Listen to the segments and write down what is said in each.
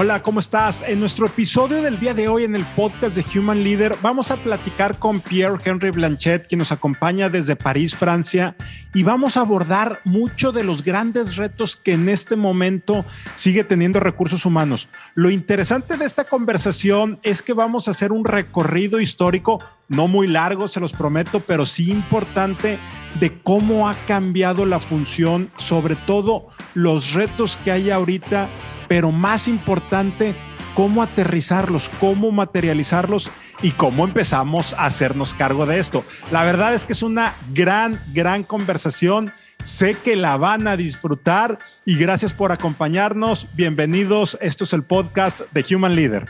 Hola, ¿cómo estás? En nuestro episodio del día de hoy en el podcast de Human Leader vamos a platicar con Pierre-Henry Blanchet, quien nos acompaña desde París, Francia, y vamos a abordar mucho de los grandes retos que en este momento sigue teniendo recursos humanos. Lo interesante de esta conversación es que vamos a hacer un recorrido histórico, no muy largo, se los prometo, pero sí importante, de cómo ha cambiado la función, sobre todo los retos que hay ahorita, pero más importante, cómo aterrizarlos, cómo materializarlos y cómo empezamos a hacernos cargo de esto. La verdad es que es una gran conversación. Sé que la van a disfrutar y gracias por acompañarnos. Bienvenidos. Esto es el podcast de Human Leader.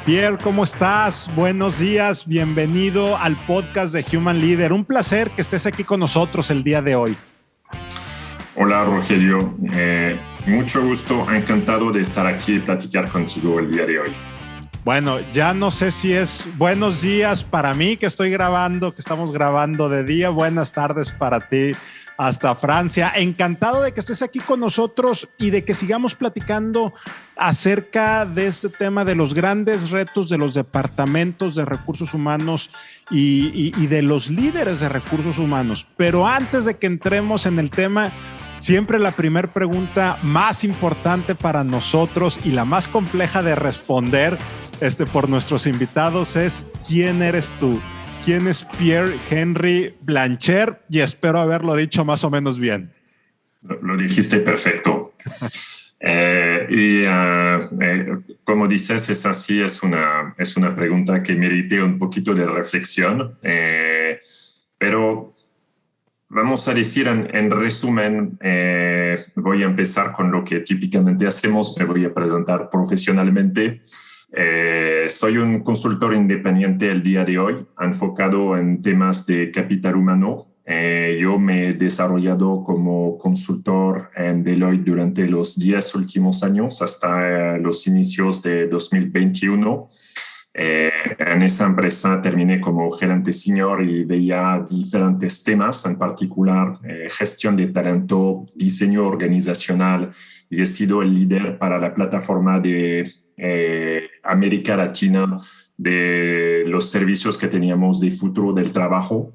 Pierre, ¿cómo estás? Buenos días, bienvenido al podcast de Human Leader. Un placer que estés aquí con nosotros el día de hoy. Hola, Rogelio. Mucho gusto, encantado de estar aquí y platicar contigo el día de hoy. Bueno, ya no sé si es buenos días para mí que estoy grabando, que estamos grabando de día. Buenas tardes para ti hasta Francia. Encantado de que estés aquí con nosotros y de que sigamos platicando acerca de este tema de los grandes retos de los departamentos de recursos humanos y de los líderes de recursos humanos. Pero antes de que entremos en el tema, siempre la primera pregunta más importante para nosotros y la más compleja de responder por nuestros invitados es: ¿quién eres tú? ¿Quién es Pierre-Henry Blanchet? Y espero haberlo dicho más o menos bien. Lo dijiste perfecto. Como dices, es así, es una pregunta que merece un poquito de reflexión, pero vamos a decir en resumen, voy a empezar con lo que típicamente hacemos, me voy a presentar profesionalmente. Soy un consultor independiente el día de hoy, enfocado en temas de capital humano. Yo me he desarrollado como consultor en Deloitte durante los 10 últimos años, hasta los inicios de 2021. En esa empresa terminé como gerente senior y veía diferentes temas, en particular gestión de talento, diseño organizacional, y he sido el líder para la plataforma de América Latina de los servicios que teníamos de futuro del trabajo,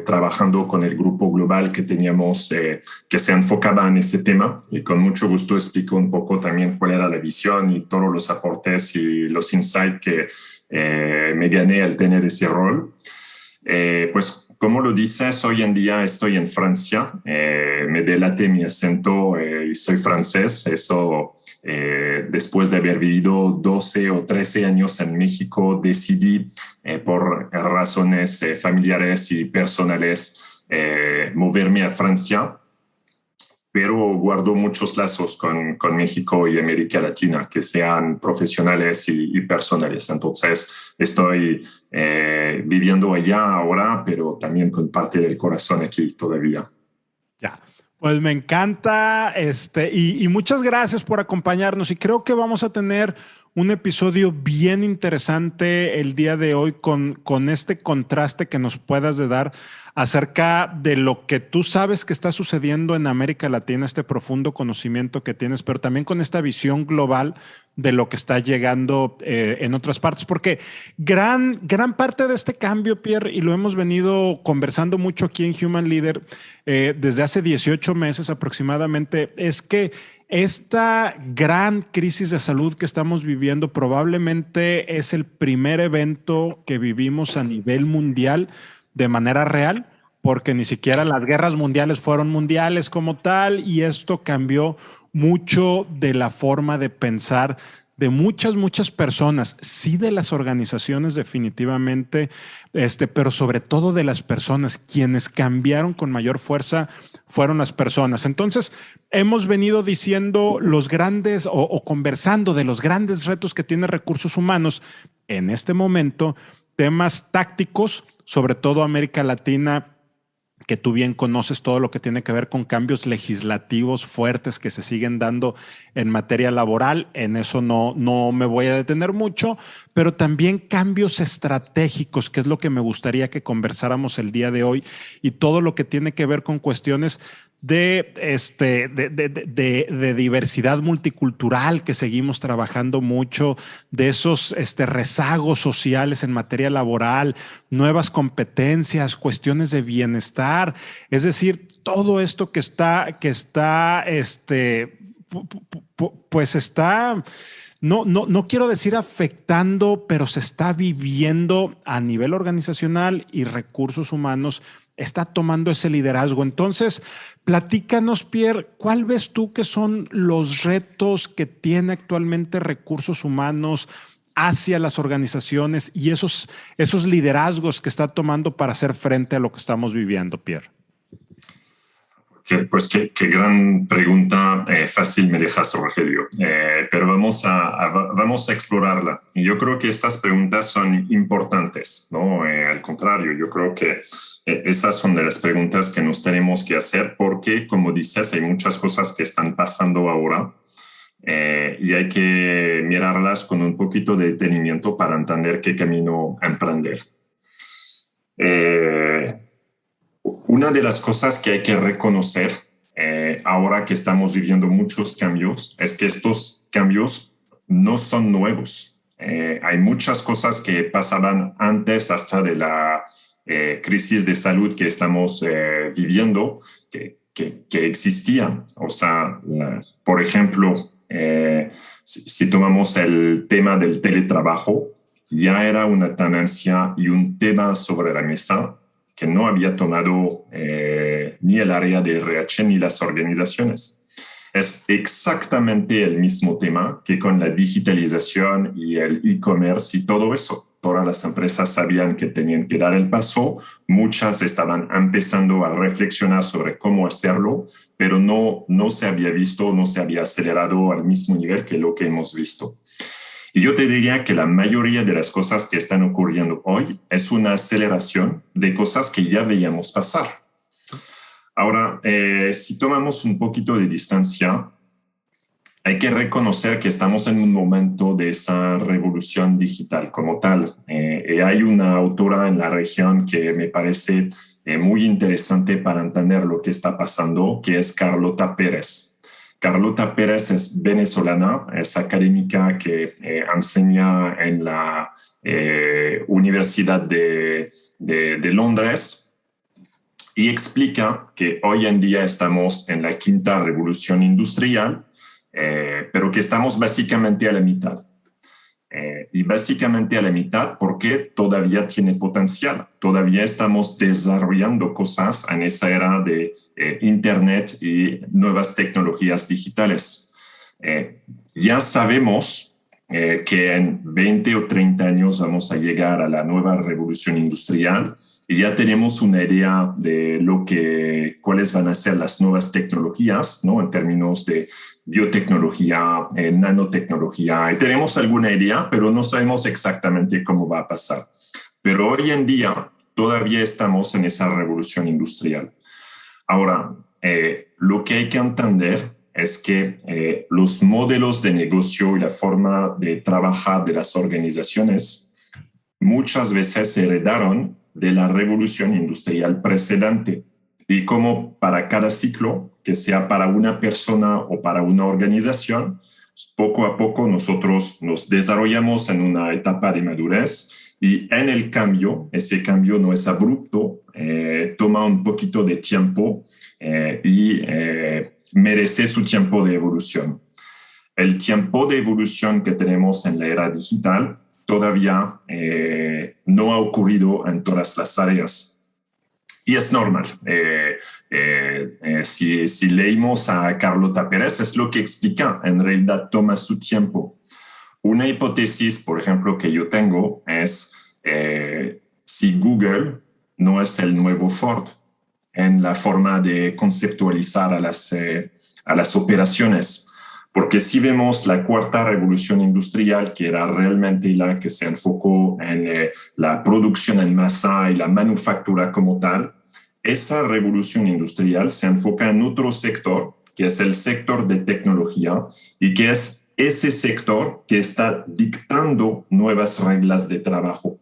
trabajando con el grupo global que teníamos, que se enfocaba en ese tema, y con mucho gusto explico un poco también cuál era la visión y todos los aportes y los insights que me gané al tener ese rol. Pues como lo dices, hoy en día estoy en Francia, me delate mi acento y soy francés. Eso, después de haber vivido 12 o 13 años en México, decidí por razones familiares y personales moverme a Francia, pero guardo muchos lazos con México y América Latina, que sean profesionales y personales. Entonces, estoy viviendo allá ahora, pero también con parte del corazón aquí todavía. Ya, pues me encanta y muchas gracias por acompañarnos, y creo que vamos a tener un episodio bien interesante el día de hoy con este contraste que nos puedas de dar acerca de lo que tú sabes que está sucediendo en América Latina, este profundo conocimiento que tienes, pero también con esta visión global de lo que está llegando en otras partes, porque gran parte de este cambio, Pierre, y lo hemos venido conversando mucho aquí en Human Leader desde hace 18 meses aproximadamente, es que esta gran crisis de salud que estamos viviendo probablemente es el primer evento que vivimos a nivel mundial de manera real, porque ni siquiera las guerras mundiales fueron mundiales como tal, y esto cambió mucho de la forma de pensar de muchas personas, sí de las organizaciones definitivamente, pero sobre todo de las personas. Quienes cambiaron con mayor fuerza fueron las personas. Entonces, hemos venido diciendo los grandes o conversando de los grandes retos que tiene recursos humanos en este momento, temas tácticos, sobre todo América Latina, que tú bien conoces todo lo que tiene que ver con cambios legislativos fuertes que se siguen dando en materia laboral. En eso no me voy a detener mucho, pero también cambios estratégicos, que es lo que me gustaría que conversáramos el día de hoy, y todo lo que tiene que ver con cuestiones de diversidad multicultural, que seguimos trabajando mucho, de esos rezagos sociales en materia laboral, nuevas competencias, cuestiones de bienestar, es decir, todo esto que está pues está, no quiero decir afectando, pero se está viviendo a nivel organizacional, y recursos humanos está tomando ese liderazgo. Entonces, platícanos, Pierre, ¿cuál ves tú que son los retos que tiene actualmente recursos humanos hacia las organizaciones y esos liderazgos que está tomando para hacer frente a lo que estamos viviendo, Pierre? Pues qué gran pregunta, fácil me dejas, Rogelio, pero vamos a explorarla. Y yo creo que estas preguntas son importantes, ¿no? Al contrario, yo creo que esas son de las preguntas que nos tenemos que hacer porque, como dices, hay muchas cosas que están pasando ahora y hay que mirarlas con un poquito de detenimiento para entender qué camino emprender. Una de las cosas que hay que reconocer ahora que estamos viviendo muchos cambios es que estos cambios no son nuevos. Hay muchas cosas que pasaban antes hasta de la crisis de salud que estamos viviendo que existían. O sea, por ejemplo, si tomamos el tema del teletrabajo, ya era una tendencia y un tema sobre la mesa que no había tomado ni el área de RH ni las organizaciones. Es exactamente el mismo tema que con la digitalización y el e-commerce y todo eso. Todas las empresas sabían que tenían que dar el paso, muchas estaban empezando a reflexionar sobre cómo hacerlo, pero no se había visto, no se había acelerado al mismo nivel que lo que hemos visto. Y yo te diría que la mayoría de las cosas que están ocurriendo hoy es una aceleración de cosas que ya veíamos pasar. Ahora, si tomamos un poquito de distancia, hay que reconocer que estamos en un momento de esa revolución digital como tal. Y hay una autora en la región que me parece muy interesante para entender lo que está pasando, que es Carlota Pérez. Carlota Pérez es venezolana, es académica que enseña en la Universidad de Londres y explica que hoy en día estamos en la quinta revolución industrial, pero que estamos básicamente a la mitad. Y básicamente a la mitad porque todavía tiene potencial. Todavía estamos desarrollando cosas en esa era de Internet y nuevas tecnologías digitales. Ya sabemos que en 20 o 30 años vamos a llegar a la nueva revolución industrial y ya tenemos una idea de cuáles van a ser las nuevas tecnologías, ¿no? En términos de biotecnología, nanotecnología. Y tenemos alguna idea, pero no sabemos exactamente cómo va a pasar. Pero hoy en día todavía estamos en esa revolución industrial. Ahora, lo que hay que entender es que los modelos de negocio y la forma de trabajar de las organizaciones muchas veces se heredaron de la revolución industrial precedente. Y como para cada ciclo, que sea para una persona o para una organización, poco a poco nosotros nos desarrollamos en una etapa de madurez y en el cambio, ese cambio no es abrupto, toma un poquito de tiempo y merece su tiempo de evolución. El tiempo de evolución que tenemos en la era digital todavía no ha ocurrido en todas las áreas. Y es normal. Si leímos a Carlota Pérez, es lo que explica. En realidad toma su tiempo. una hipótesis, por ejemplo, que yo tengo es si Google no es el nuevo Ford en la forma de conceptualizar a las operaciones. Porque si vemos la cuarta revolución industrial, que era realmente la que se enfocó en la producción en masa y la manufactura como tal, esa revolución industrial se enfoca en otro sector, que es el sector de tecnología, y que es ese sector que está dictando nuevas reglas de trabajo.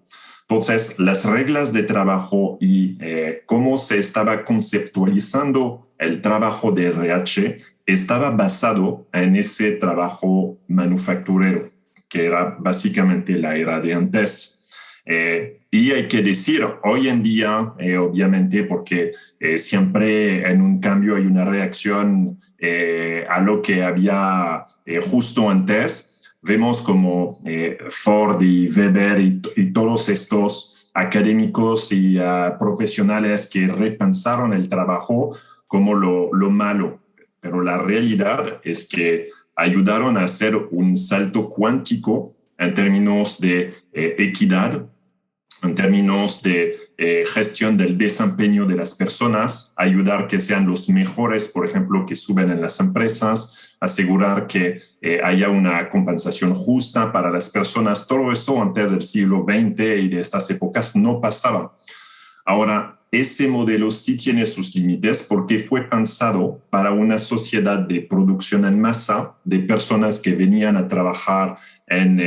Entonces, las reglas de trabajo y cómo se estaba conceptualizando el trabajo de RH estaba basado en ese trabajo manufacturero, que era básicamente la era de antes. Y hay que decir, hoy en día, obviamente, porque siempre en un cambio hay una reacción a lo que había justo antes, vemos como Ford y Weber y todos estos académicos y profesionales que repensaron el trabajo como lo malo. Pero la realidad es que ayudaron a hacer un salto cuántico en términos de equidad, en términos de gestión del desempeño de las personas, ayudar que sean los mejores, por ejemplo, que suben en las empresas, asegurar que haya una compensación justa para las personas. Todo eso antes del siglo XX y de estas épocas no pasaba. Ahora, ese modelo sí tiene sus límites porque fue pensado para una sociedad de producción en masa, de personas que venían a trabajar en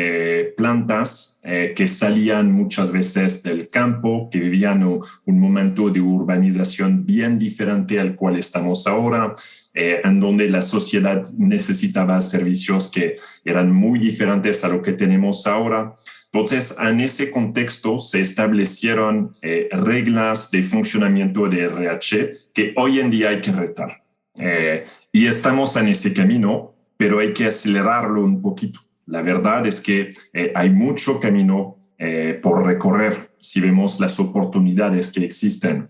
plantas que salían muchas veces del campo, que vivían un momento de urbanización bien diferente al cual estamos ahora, en donde la sociedad necesitaba servicios que eran muy diferentes a lo que tenemos ahora. Entonces, en ese contexto se establecieron reglas de funcionamiento de RH que hoy en día hay que retar. Y estamos en ese camino, pero hay que acelerarlo un poquito. La verdad es que hay mucho camino por recorrer si vemos las oportunidades que existen.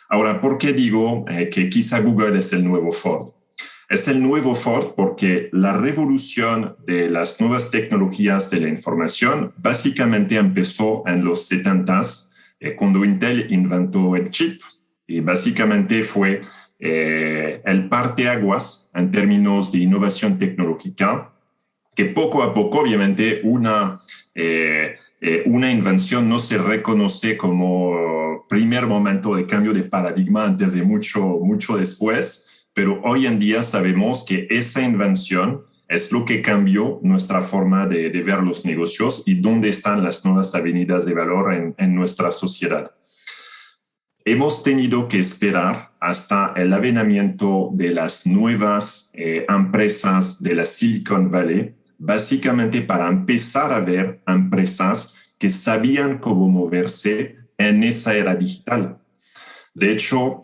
Ahora, ¿por qué digo que quizá Google es el nuevo Ford? Es el nuevo Ford porque la revolución de las nuevas tecnologías de la información básicamente empezó en los 70s, cuando Intel inventó el chip, y básicamente fue el parteaguas en términos de innovación tecnológica, que poco a poco, obviamente, una invención no se reconoce como primer momento de cambio de paradigma antes de mucho después, pero hoy en día sabemos que esa invención es lo que cambió nuestra forma de ver los negocios y dónde están las nuevas avenidas de valor en nuestra sociedad. Hemos tenido que esperar hasta el avenimiento de las nuevas empresas de la Silicon Valley, básicamente para empezar a ver empresas que sabían cómo moverse en esa era digital. De hecho,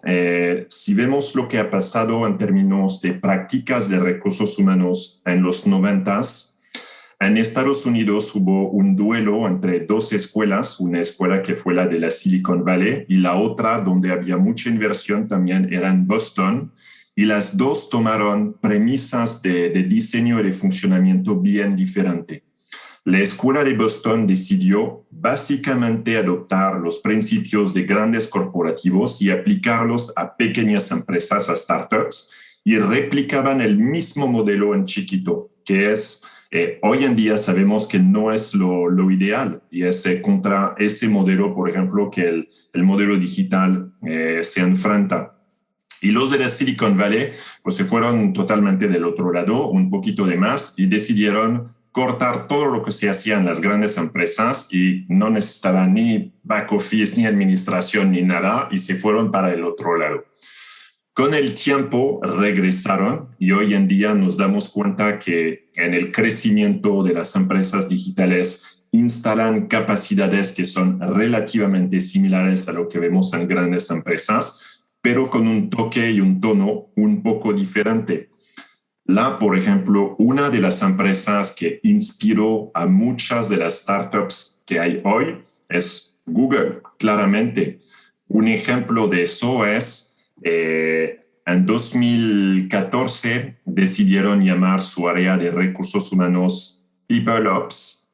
si vemos lo que ha pasado en términos de prácticas de recursos humanos en los 90s, en Estados Unidos hubo un duelo entre dos escuelas, una escuela que fue la de la Silicon Valley y la otra donde había mucha inversión también era en Boston, y las dos tomaron premisas de diseño y de funcionamiento bien diferentes. La escuela de Boston decidió básicamente adoptar los principios de grandes corporativos y aplicarlos a pequeñas empresas, a startups, y replicaban el mismo modelo en chiquito, que es, hoy en día sabemos que no es lo ideal, y es contra ese modelo, por ejemplo, que el modelo digital se enfrenta. Y los de la Silicon Valley pues se fueron totalmente del otro lado, un poquito de más, y decidieron cortar todo lo que se hacía en las grandes empresas y no necesitaban ni back office, ni administración, ni nada, y se fueron para el otro lado. Con el tiempo regresaron y hoy en día nos damos cuenta que en el crecimiento de las empresas digitales instalan capacidades que son relativamente similares a lo que vemos en grandes empresas, pero con un toque y un tono un poco diferente. Por ejemplo, una de las empresas que inspiró a muchas de las startups que hay hoy es Google, claramente. Un ejemplo de eso es, en 2014 decidieron llamar su área de recursos humanos People Ops,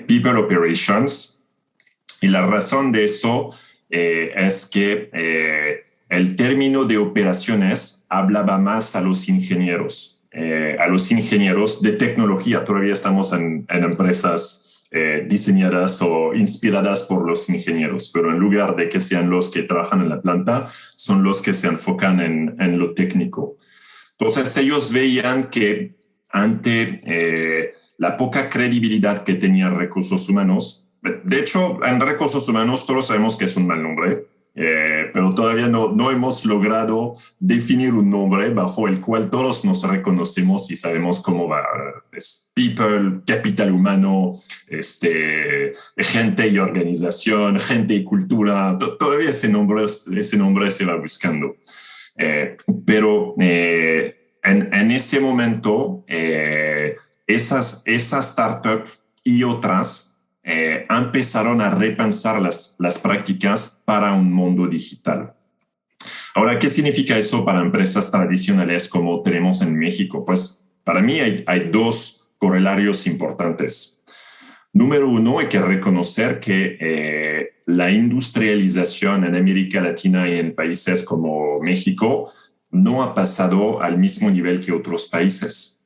People Operations. Y la razón de eso es que el término de operaciones hablaba más a los ingenieros de tecnología. Todavía estamos en empresas diseñadas o inspiradas por los ingenieros, pero en lugar de que sean los que trabajan en la planta, son los que se enfocan en lo técnico. Entonces ellos veían que ante la poca credibilidad que tenía recursos humanos, de hecho en recursos humanos todos sabemos que es un mal nombre, pero todavía no hemos logrado definir un nombre bajo el cual todos nos reconocemos y sabemos cómo va. Es people, capital humano, gente y organización, gente y cultura. Todavía ese nombre se va buscando. Pero en ese momento, esas startups y otras empezaron a repensar las prácticas para un mundo digital. Ahora, ¿qué significa eso para empresas tradicionales como tenemos en México? Pues para mí hay dos correlarios importantes. Número uno, hay que reconocer que la industrialización en América Latina y en países como México no ha pasado al mismo nivel que otros países.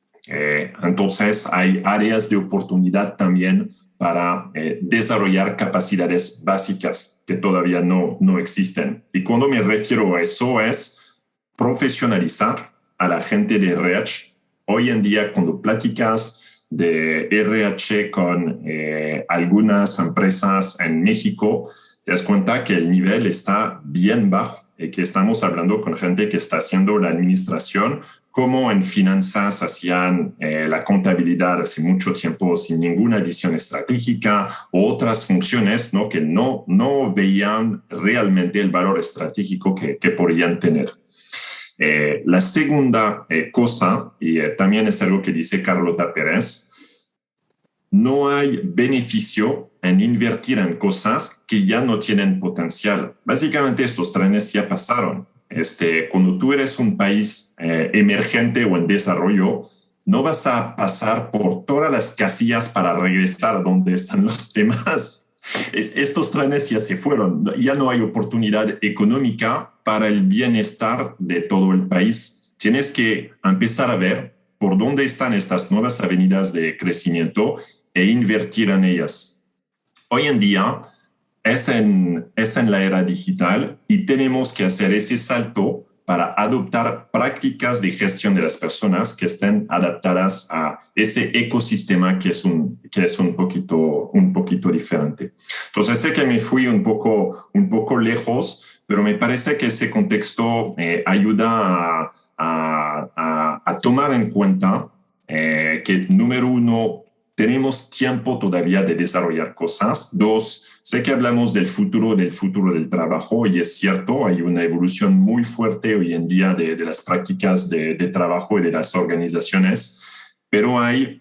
Entonces, hay áreas de oportunidad también para desarrollar capacidades básicas que todavía no existen. Y cuando me refiero a eso es profesionalizar a la gente de RH. Hoy en día, cuando platicas de RH con algunas empresas en México, te das cuenta que el nivel está bien bajo y que estamos hablando con gente que está haciendo la administración, como en finanzas hacían la contabilidad hace mucho tiempo sin ninguna visión estratégica, o otras funciones, ¿no? Que no veían realmente el valor estratégico que podrían tener. La segunda cosa, y también es algo que dice Carlota Pérez, no hay beneficio en invertir en cosas que ya no tienen potencial. Básicamente estos trenes ya pasaron. Cuando tú eres un país emergente o en desarrollo, no vas a pasar por todas las casillas para regresar a donde están los demás. Estos trenes ya se fueron. Ya no hay oportunidad económica para el bienestar de todo el país. Tienes que empezar a ver por dónde están estas nuevas avenidas de crecimiento e invertir en ellas. Hoy en día es en la era digital y tenemos que hacer ese salto para adoptar prácticas de gestión de las personas que estén adaptadas a ese ecosistema que es un poquito diferente. Entonces sé que me fui un poco lejos, pero me parece que ese contexto ayuda a tomar en cuenta que, número uno, tenemos tiempo todavía de desarrollar cosas. Dos, sé que hablamos del futuro del trabajo y es cierto, hay una evolución muy fuerte hoy en día de las prácticas de trabajo y de las organizaciones, pero hay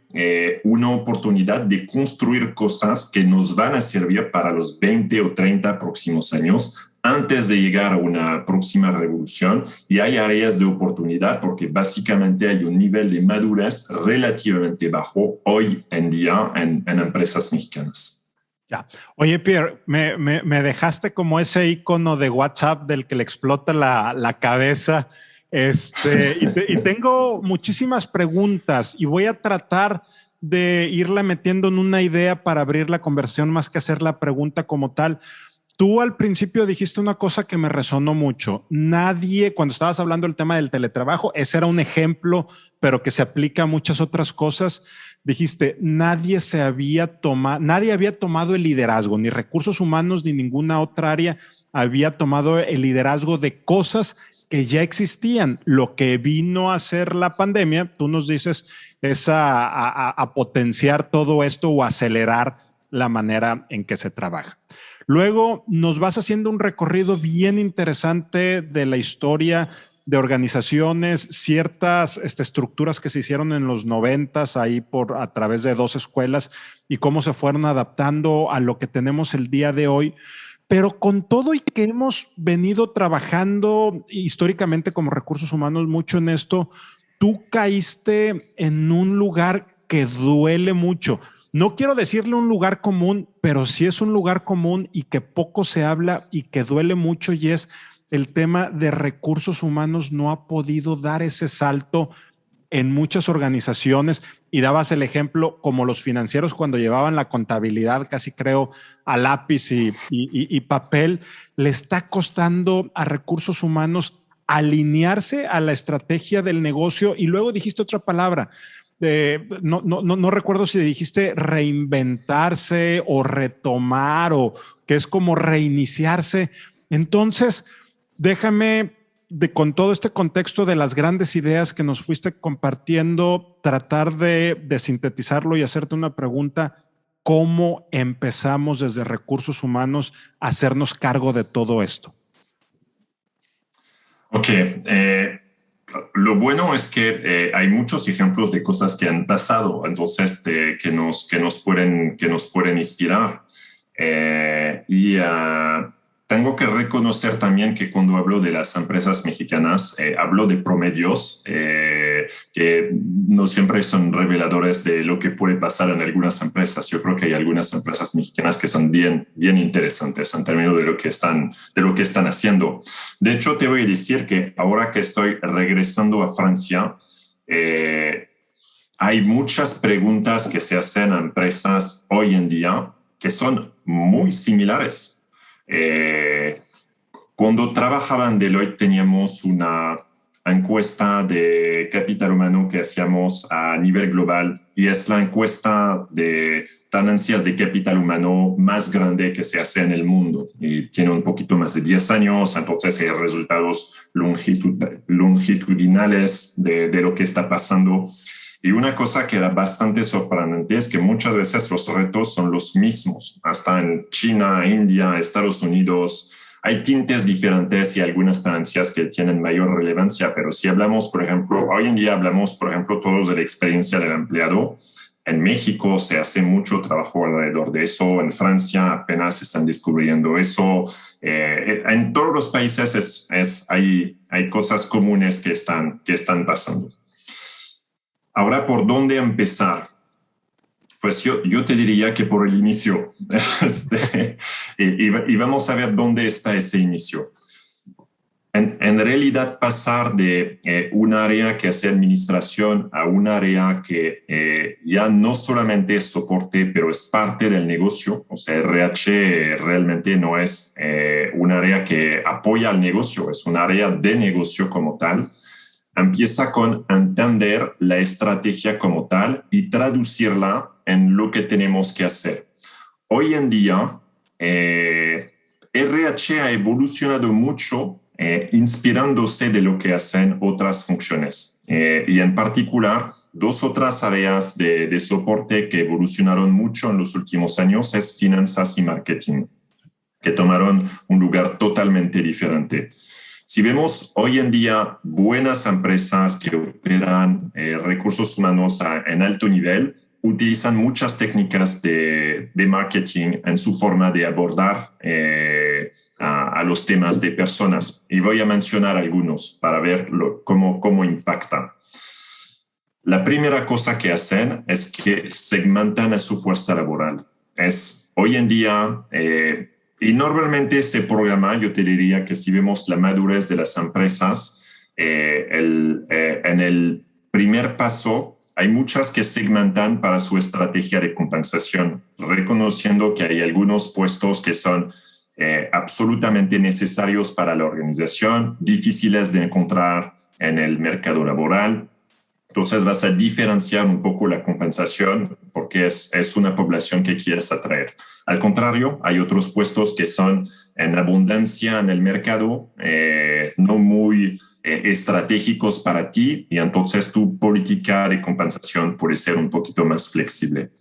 una oportunidad de construir cosas que nos van a servir para los 20 o 30 próximos años antes de llegar a una próxima revolución, y hay áreas de oportunidad porque básicamente hay un nivel de madurez relativamente bajo hoy en día en empresas mexicanas. Ya. Oye, Pierre, me dejaste como ese icono de WhatsApp del que le explota la cabeza. Y tengo muchísimas preguntas y voy a tratar de irla metiendo en una idea para abrir la conversación más que hacer la pregunta como tal. Tú al principio dijiste una cosa que me resonó mucho. Nadie, cuando estabas hablando del tema del teletrabajo, ese era un ejemplo, pero que se aplica a muchas otras cosas. Dijiste, nadie había tomado el liderazgo, ni recursos humanos, ni ninguna otra área había tomado el liderazgo de cosas que ya existían. Lo que vino a hacer la pandemia, tú nos dices, es a potenciar todo esto o acelerar la manera en que se trabaja. Luego nos vas haciendo un recorrido bien interesante de la historia de organizaciones, ciertas estructuras que se hicieron en los 90s ahí a través de dos escuelas y cómo se fueron adaptando a lo que tenemos el día de hoy. Pero con todo y que hemos venido trabajando históricamente como recursos humanos mucho en esto, tú caíste en un lugar que duele mucho. No quiero decirle un lugar común, pero sí es un lugar común y que poco se habla y que duele mucho, y es el tema de recursos humanos. No ha podido dar ese salto en muchas organizaciones, y dabas el ejemplo como los financieros cuando llevaban la contabilidad casi creo a lápiz y papel. Le está costando a recursos humanos alinearse a la estrategia del negocio. Y luego dijiste otra palabra, no recuerdo si dijiste reinventarse o retomar, o que es como reiniciarse. Entonces, déjame, con todo este contexto de las grandes ideas que nos fuiste compartiendo, tratar de sintetizarlo y hacerte una pregunta: ¿cómo empezamos desde recursos humanos a hacernos cargo de todo esto? Ok, lo bueno es que hay muchos ejemplos de cosas que han pasado, entonces que nos pueden inspirar. Tengo que reconocer también que cuando hablo de las empresas mexicanas, hablo de promedios que no siempre son reveladores de lo que puede pasar en algunas empresas. Yo creo que hay algunas empresas mexicanas que son bien interesantes en términos de lo que están haciendo. De hecho, te voy a decir que ahora que estoy regresando a Francia, hay muchas preguntas que se hacen a empresas hoy en día que son muy similares. Cuando trabajaba en Deloitte teníamos una encuesta de capital humano que hacíamos a nivel global, y es la encuesta de tendencias de capital humano más grande que se hace en el mundo, y tiene un poquito más de 10 años, entonces hay resultados longitudinales de lo que está pasando. Y una cosa que era bastante sorprendente es que muchas veces los retos son los mismos. Hasta en China, India, Estados Unidos, hay tintes diferentes y algunas tendencias que tienen mayor relevancia. Pero si hablamos, por ejemplo, hoy en día hablamos, por ejemplo, todos de la experiencia del empleado. En México se hace mucho trabajo alrededor de eso. En Francia apenas están descubriendo eso. En todos los países hay cosas comunes que están pasando. Ahora, ¿por dónde empezar? Pues yo te diría que por el inicio. Y vamos a ver dónde está ese inicio. En realidad, pasar de un área que hace administración a un área que ya no solamente es soporte, pero es parte del negocio. O sea, RH realmente no es un área que apoya al negocio, es un área de negocio como tal. Empieza con entender la estrategia como tal y traducirla en lo que tenemos que hacer. Hoy en día, RH ha evolucionado mucho inspirándose de lo que hacen otras funciones. Y en particular, dos otras áreas de soporte que evolucionaron mucho en los últimos años es finanzas y marketing, que tomaron un lugar totalmente diferente. Si vemos hoy en día buenas empresas que operan recursos humanos en alto nivel, utilizan muchas técnicas de marketing en su forma de abordar a los temas de personas. Y voy a mencionar algunos para ver cómo impacta. La primera cosa que hacen es que segmentan a su fuerza laboral. Hoy en día... Y normalmente ese programa, yo te diría que si vemos la madurez de las empresas, en el primer paso hay muchas que segmentan para su estrategia de compensación, reconociendo que hay algunos puestos que son absolutamente necesarios para la organización, difíciles de encontrar en el mercado laboral. Entonces vas a diferenciar un poco la compensación porque es una población que quieres atraer. Al contrario, hay otros puestos que son en abundancia en el mercado, no muy estratégicos para ti, y entonces tu política de compensación puede ser un poquito más flexible.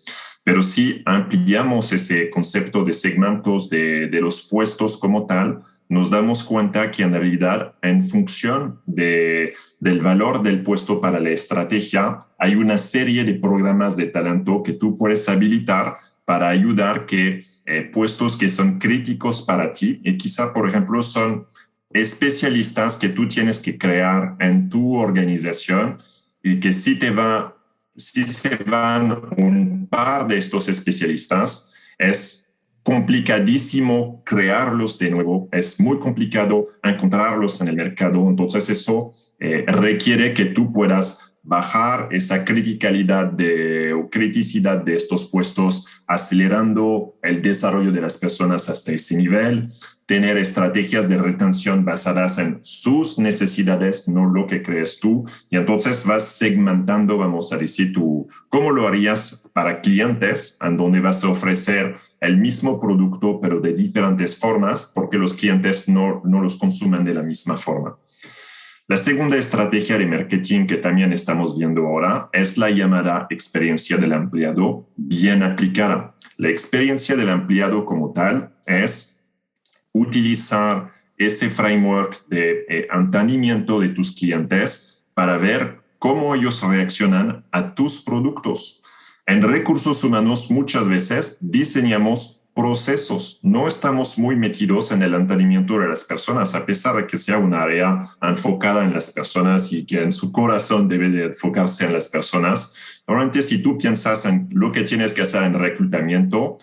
Pero si ampliamos ese concepto de segmentos de los puestos como tal, nos damos cuenta que en realidad, en función del valor del puesto para la estrategia, hay una serie de programas de talento que tú puedes habilitar para ayudar que puestos que son críticos para ti y quizá, por ejemplo, son especialistas que tú tienes que crear en tu organización y que sí te va si se van un par de estos especialistas, es complicadísimo crearlos de nuevo, es muy complicado encontrarlos en el mercado, entonces eso requiere que tú puedas bajar esa o criticidad de estos puestos, acelerando el desarrollo de las personas hasta ese nivel, tener estrategias de retención basadas en sus necesidades, no lo que crees tú, y entonces vas segmentando, vamos a decir, cómo lo harías para clientes, en donde vas a ofrecer el mismo producto, pero de diferentes formas, porque los clientes no los consumen de la misma forma. La segunda estrategia de marketing que también estamos viendo ahora es la llamada experiencia del empleado bien aplicada. La experiencia del empleado como tal es utilizar ese framework de entendimiento de tus clientes para ver cómo ellos reaccionan a tus productos. En recursos humanos muchas veces diseñamos procesos. No estamos muy metidos en el entendimiento de las personas, a pesar de que sea un área enfocada en las personas y que en su corazón debe de enfocarse en las personas. Normalmente, si tú piensas en lo que tienes que hacer en reclutamiento,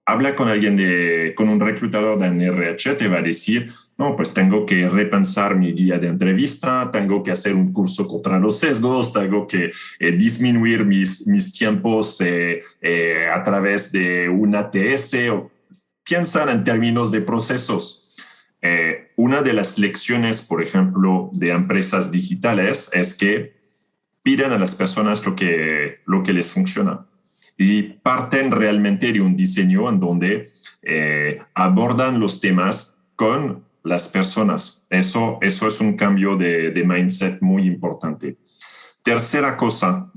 habla con con un reclutador de RH, te va a decir, no, pues tengo que repensar mi guía de entrevista, tengo que hacer un curso contra los sesgos, tengo que disminuir mis tiempos a través de un ATS. Piensan en términos de procesos. Una de las lecciones, por ejemplo, de empresas digitales es que piden a las personas lo que les funciona. Y parten realmente de un diseño en donde abordan los temas con las personas. Eso es un cambio de mindset muy importante. Tercera cosa,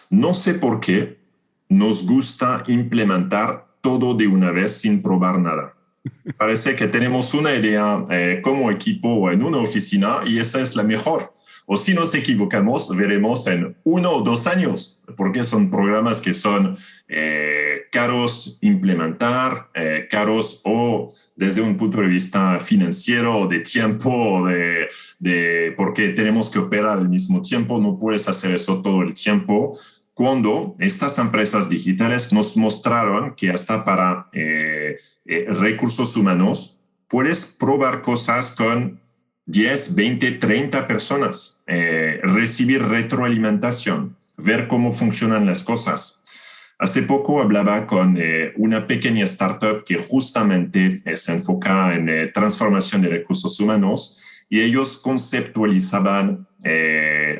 no sé por qué nos gusta implementar todo de una vez sin probar nada. Parece que tenemos una idea como equipo o en una oficina y esa es la mejor. O si nos equivocamos, veremos en 1 o 2 años, porque son programas que son caros implementar, caros o desde un punto de vista financiero, de tiempo, porque tenemos que operar al mismo tiempo, no puedes hacer eso todo el tiempo. Cuando estas empresas digitales nos mostraron que hasta para recursos humanos puedes probar cosas con 10, 20, 30 personas, recibir retroalimentación, ver cómo funcionan las cosas. Hace poco hablaba con una pequeña startup que justamente se enfoca en transformación de recursos humanos y ellos conceptualizaban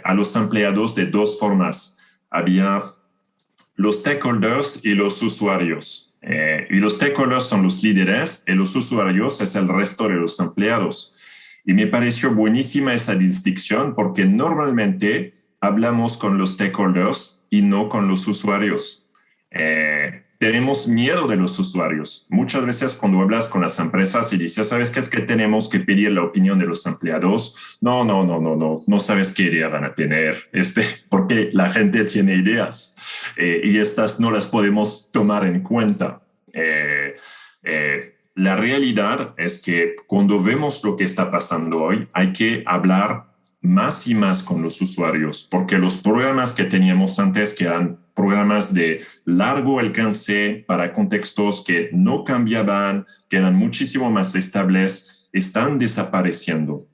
a los empleados de 2 formas. Había los stakeholders y los usuarios. Y los stakeholders son los líderes y los usuarios es el resto de los empleados. Y me pareció buenísima esa distinción porque normalmente hablamos con los stakeholders y no con los usuarios. Tenemos miedo de los usuarios. Muchas veces cuando hablas con las empresas y dices, ¿sabes qué? Es que tenemos que pedir la opinión de los empleados. No sabes qué idea van a tener, porque la gente tiene ideas y estas no las podemos tomar en cuenta. La realidad es que cuando vemos lo que está pasando hoy, hay que hablar más y más con los usuarios, porque los programas que teníamos antes, que eran programas de largo alcance para contextos que no cambiaban, que eran muchísimo más estables, están desapareciendo.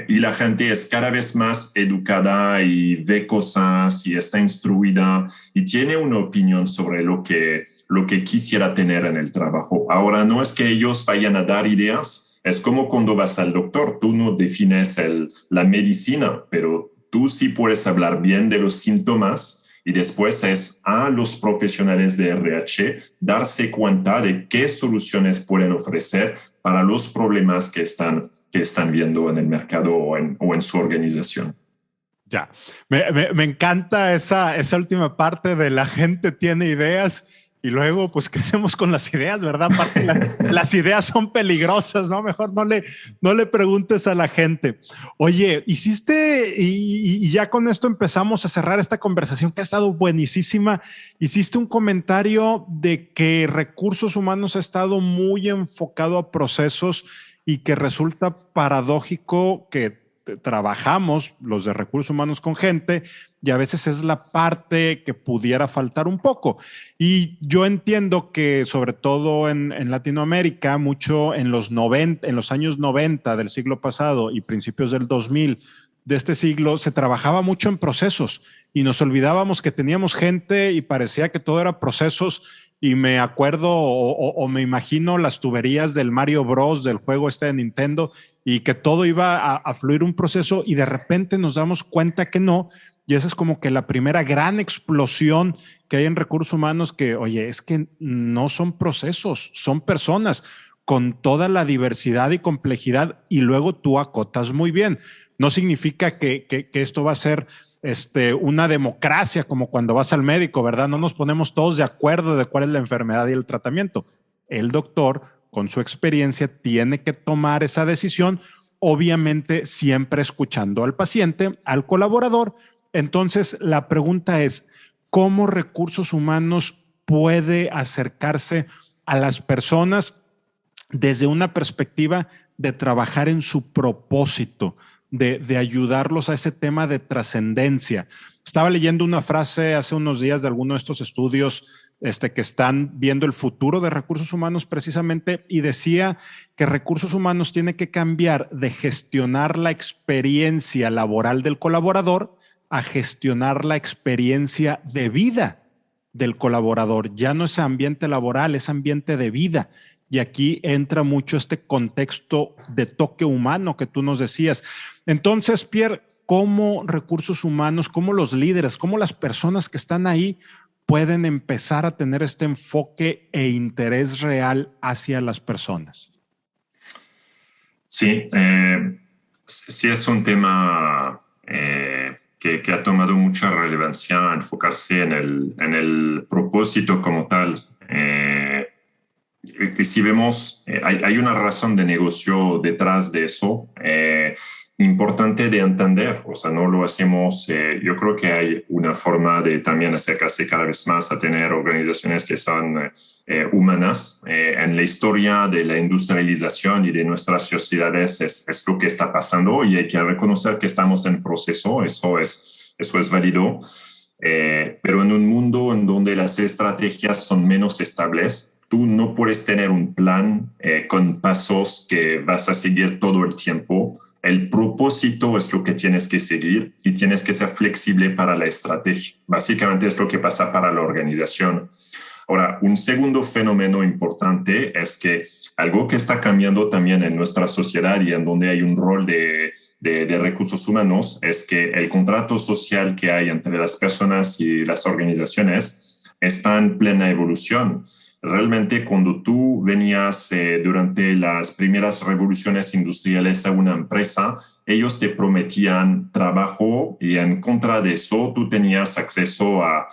Y la gente es cada vez más educada y ve cosas y está instruida y tiene una opinión sobre lo que quisiera tener en el trabajo. Ahora, no es que ellos vayan a dar ideas, es como cuando vas al doctor, tú no defines la medicina, pero tú sí puedes hablar bien de los síntomas y después es a los profesionales de RH darse cuenta de qué soluciones pueden ofrecer para los problemas que están viendo en el mercado o en su organización. Ya, me encanta esa última parte de la gente tiene ideas y luego, pues, ¿qué hacemos con las ideas, verdad? Aparte, las ideas son peligrosas, ¿no? Mejor no le preguntes a la gente. Oye, hiciste, y ya con esto empezamos a cerrar esta conversación que ha estado buenísima. Hiciste un comentario de que recursos humanos ha estado muy enfocado a procesos y que resulta paradójico que trabajamos los de recursos humanos con gente y a veces es la parte que pudiera faltar un poco. Y yo entiendo que sobre todo en Latinoamérica, mucho en los años 90 del siglo pasado y principios del 2000 de este siglo, se trabajaba mucho en procesos y nos olvidábamos que teníamos gente y parecía que todo era procesos. Y me acuerdo o me imagino las tuberías del Mario Bros, del juego este de Nintendo, y que todo iba a fluir un proceso y de repente nos damos cuenta que no. Y esa es como que la primera gran explosión que hay en recursos humanos que, oye, es que no son procesos, son personas con toda la diversidad y complejidad y luego tú acotas muy bien. No significa que esto va a ser una democracia como cuando vas al médico, ¿verdad? No nos ponemos todos de acuerdo de cuál es la enfermedad y el tratamiento. El doctor, con su experiencia, tiene que tomar esa decisión, obviamente siempre escuchando al paciente, al colaborador. Entonces, la pregunta es, ¿cómo recursos humanos puede acercarse a las personas desde una perspectiva de trabajar en su propósito? De ayudarlos a ese tema de trascendencia. Estaba leyendo una frase hace unos días de alguno de estos estudios que están viendo el futuro de recursos humanos precisamente y decía que recursos humanos tiene que cambiar de gestionar la experiencia laboral del colaborador a gestionar la experiencia de vida del colaborador. Ya no es ambiente laboral, es ambiente de vida. Y aquí entra mucho este contexto de toque humano que tú nos decías. Entonces, Pierre, ¿cómo recursos humanos, cómo los líderes, cómo las personas que están ahí pueden empezar a tener este enfoque e interés real hacia las personas? Sí, sí es un tema que ha tomado mucha relevancia enfocarse en el propósito como tal. Que si vemos, hay una razón de negocio detrás de eso, importante de entender, o sea, no lo hacemos, yo creo que hay una forma de también acercarse cada vez más a tener organizaciones que son humanas. En la historia de la industrialización y de nuestras sociedades es lo que está pasando y hay que reconocer que estamos en proceso, eso es válido. Pero en un mundo en donde las estrategias son menos estables, tú no puedes tener un plan con pasos que vas a seguir todo el tiempo. El propósito es lo que tienes que seguir y tienes que ser flexible para la estrategia. Básicamente es lo que pasa para la organización. Ahora, un segundo fenómeno importante es que algo que está cambiando también en nuestra sociedad y en donde hay un rol de recursos humanos es que el contrato social que hay entre las personas y las organizaciones está en plena evolución. Realmente cuando tú venías durante las primeras revoluciones industriales a una empresa, ellos te prometían trabajo y en contra de eso tú tenías acceso a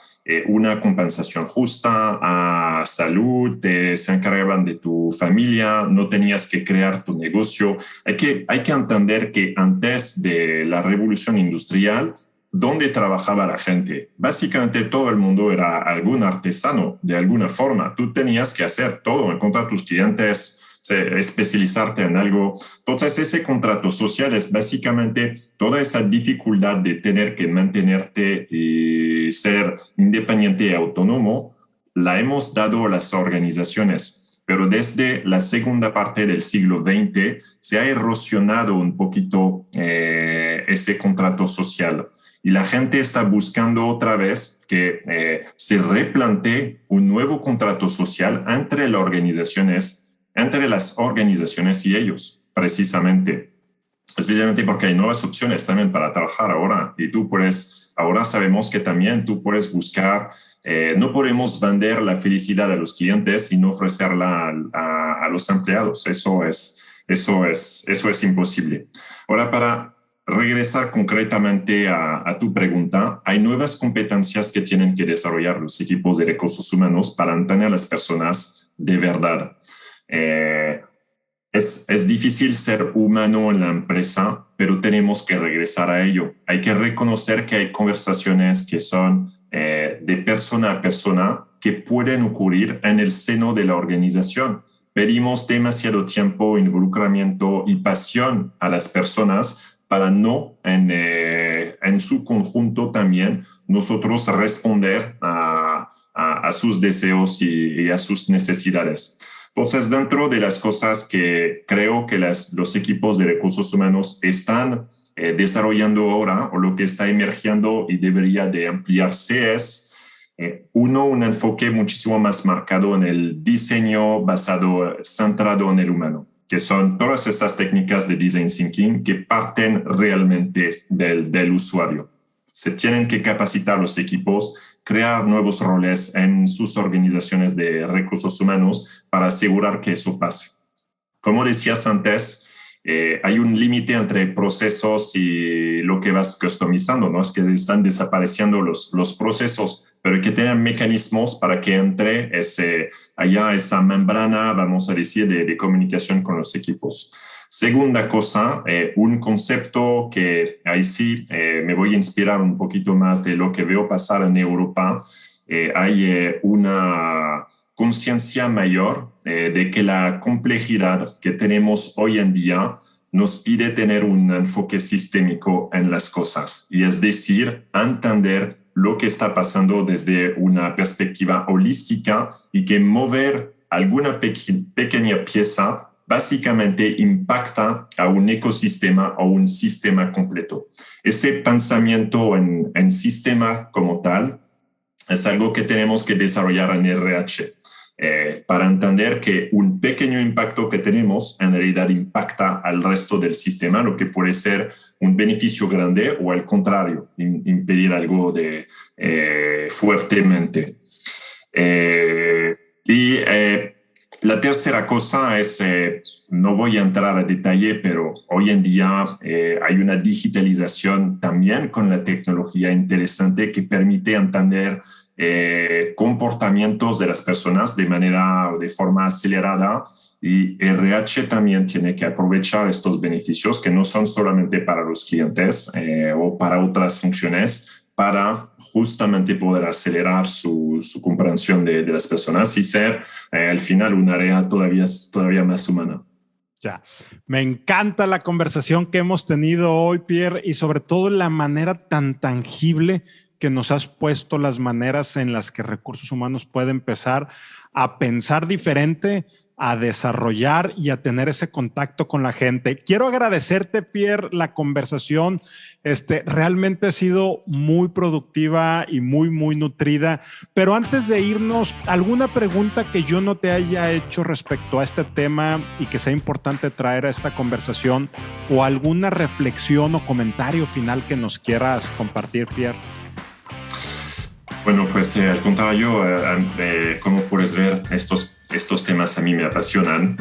una compensación justa, a salud, se encargaban de tu familia, no tenías que crear tu negocio. Hay que entender que antes de la revolución industrial, ¿dónde trabajaba la gente? Básicamente todo el mundo era algún artesano de alguna forma. Tú tenías que hacer todo, encontrar tus clientes, especializarte en algo. Entonces ese contrato social es básicamente toda esa dificultad de tener que mantenerte y ser independiente y autónomo, la hemos dado a las organizaciones. Pero desde la segunda parte del siglo XX se ha erosionado un poquito ese contrato social. Y la gente está buscando otra vez que se replantee un nuevo contrato social entre las organizaciones y ellos, precisamente. Especialmente porque hay nuevas opciones también para trabajar ahora. Y ahora sabemos que también tú puedes buscar, no podemos vender la felicidad a los clientes y no ofrecerla a los empleados. Eso es imposible. Ahora, para regresar concretamente a tu pregunta, hay nuevas competencias que tienen que desarrollar los equipos de recursos humanos para entender a las personas de verdad. Es difícil ser humano en la empresa, pero tenemos que regresar a ello. Hay que reconocer que hay conversaciones que son de persona a persona que pueden ocurrir en el seno de la organización. Pedimos demasiado tiempo, involucramiento y pasión a las personas para no en su conjunto también nosotros responder a sus deseos y a sus necesidades. Entonces, dentro de las cosas que creo que los equipos de recursos humanos están desarrollando ahora, o lo que está emergiendo y debería de ampliarse, es un enfoque muchísimo más marcado en el diseño centrado en el humano, que son todas estas técnicas de design thinking que parten realmente del usuario. Se tienen que capacitar los equipos, crear nuevos roles en sus organizaciones de recursos humanos para asegurar que eso pase. Como decías antes, hay un límite entre procesos y lo que vas customizando, ¿no? Es que están desapareciendo los procesos, pero hay que tener mecanismos para que entre esa membrana, vamos a decir, de comunicación con los equipos. Segunda cosa, un concepto que ahí sí me voy a inspirar un poquito más de lo que veo pasar en Europa. Hay una conciencia mayor de que la complejidad que tenemos hoy en día nos pide tener un enfoque sistémico en las cosas, y es decir, entender lo que está pasando desde una perspectiva holística y que mover alguna pequeña pieza básicamente impacta a un ecosistema o un sistema completo. Ese pensamiento en sistema como tal es algo que tenemos que desarrollar en RH para entender que un pequeño impacto que tenemos en realidad impacta al resto del sistema, lo que puede ser un beneficio grande o al contrario, impedir algo fuertemente. La tercera cosa es, no voy a entrar a detalle, pero hoy en día hay una digitalización también con la tecnología interesante que permite entender comportamientos de las personas de forma acelerada, y RH también tiene que aprovechar estos beneficios que no son solamente para los clientes o para otras funciones, para justamente poder acelerar su comprensión de las personas y ser al final un área todavía más humana. Ya, me encanta la conversación que hemos tenido hoy, Pierre, y sobre todo la manera tan tangible que nos has puesto, las maneras en las que recursos humanos puede empezar a pensar diferente, a desarrollar y a tener ese contacto con la gente. Quiero agradecerte, Pierre, la conversación. Realmente ha sido muy productiva y muy, muy nutrida. Pero antes de irnos, ¿alguna pregunta que yo no te haya hecho respecto a este tema y que sea importante traer a esta conversación, o alguna reflexión o comentario final que nos quieras compartir, Pierre? Bueno, pues al contrario, como puedes ver, estos temas a mí me apasionan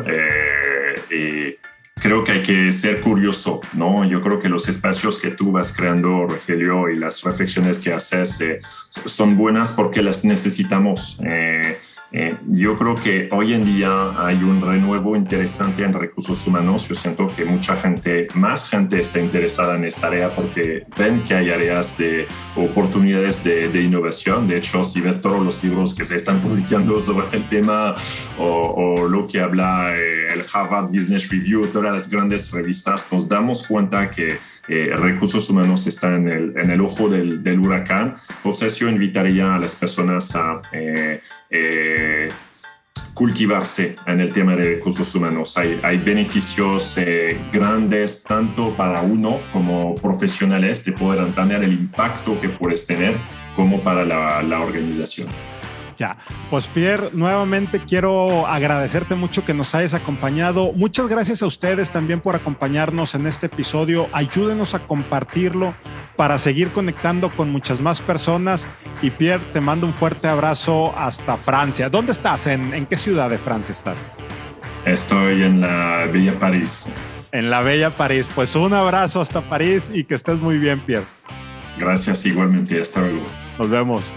y creo que hay que ser curioso, ¿no? Yo creo que los espacios que tú vas creando, Rogelio, y las reflexiones que haces son buenas porque las necesitamos. Yo creo que hoy en día hay un renuevo interesante en recursos humanos. Yo siento que más gente está interesada en esta área porque ven que hay áreas de oportunidades de innovación. De hecho, si ves todos los libros que se están publicando sobre el tema o lo que habla el Harvard Business Review, todas las grandes revistas, nos damos cuenta que recursos humanos están en el ojo del huracán. Entonces yo invitaría a las personas a cultivarse en el tema de recursos humanos. Hay beneficios grandes tanto para uno como profesionales de poder entender el impacto que puedes tener como para la organización. Ya, pues Pierre, nuevamente quiero agradecerte mucho que nos hayas acompañado. Muchas gracias a ustedes también por acompañarnos en este episodio. Ayúdenos a compartirlo para seguir conectando con muchas más personas. Y Pierre, te mando un fuerte abrazo hasta Francia. ¿Dónde estás? ¿En qué ciudad de Francia estás? Estoy en la Bella París. En la Bella París. Pues un abrazo hasta París y que estés muy bien, Pierre. Gracias igualmente. Hasta luego. Nos vemos.